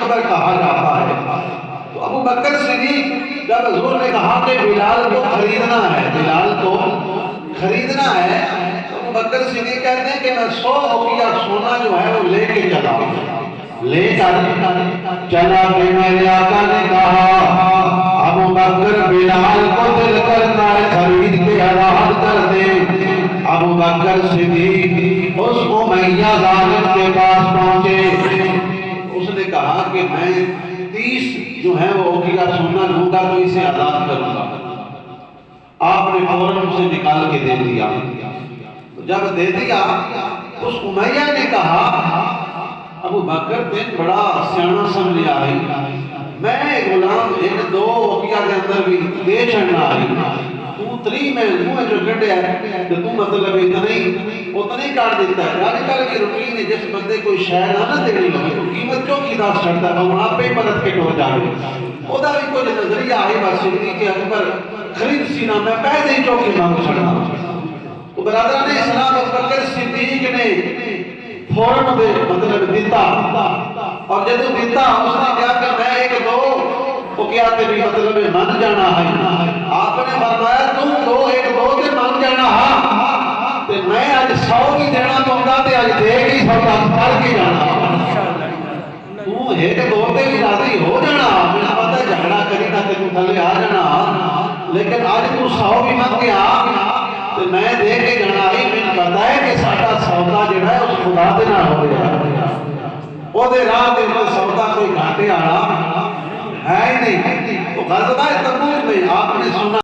اکبر کہا جاتا ہے۔ تو ابو بکر صدیق جب حضور نے کہا کہ بلال کو خریدنا ہے، بلال کو خریدنا ہے، تو ابو بکر صدیق کہتے ہیں کہ میں 100 اوقیہ سونا جو ہے وہ لے کے چلا، لے کر چلا کہ میرے آقا نے کہا ابو بکر بلال کو دل کرتا ہے خرید کے آزاد کر دے۔ ابو بکر صدیق اس امیہ ظالم کے پاس پہنچے، اس نے کہا کہ میں 30 جو ہے وہ اوقیہ سونا لوں گا تو اسے آزاد کروں گا۔ آپ نے فوراً اسے نکال کے دے دیا۔ جب دے دیا اس امیہ نے کہا ابو بکر تین بڑا سیانا سمجھا آئی، میں غلام ایک دو اوقیہ کے اندر بھی دے چھڑنا آئی، تو 3 میں جو گھٹے ہے تو تو مطلب اتنے کاٹ دیتا ہے۔ آج کل کی روٹین ہے جس بندے کوئی شہر نہ دینی لگے تو قیمت کیوں کی داس چڑھتا ہے، وہ آپ پہ پرت کے ٹور جائے۔ وہ دا بھی کوئی نظریہ آئی بات صدیق اکبر خرید سینا میں پہلے ہی چوکی مانگ چھڑنا۔ تو برادران اسلام ابو بکر صدیق نے فوراً دے مطلب دیتا، اور جدو دیتا اس نے کیا کہ میں ایک دو اوقیات بھی مطلب مان جانا ہے۔ آپ نے فرمایا تم ایک دو تے مان جانا ہے تے میں آج 100 بھی دینا پاؤں تے آج دے گی 100 کر کے جانا۔ تو ایک دو تے بھی راضی ہو جانا، مجھے پتا جھگڑا کری نہ تے تو تھلے آ جانا، لیکن آج تو 100 بھی مت گیا تے میں دے کے جانا ہی۔ مجھے پتا ہے کہ ساڈا سودا جڑا ہے اس خدا دے نال ہو گیا، او دے راہ دے سودا کوئی گھاٹے والا ہے ہی نہیں۔ تو غزوہ تبوک میں آپ نے سنا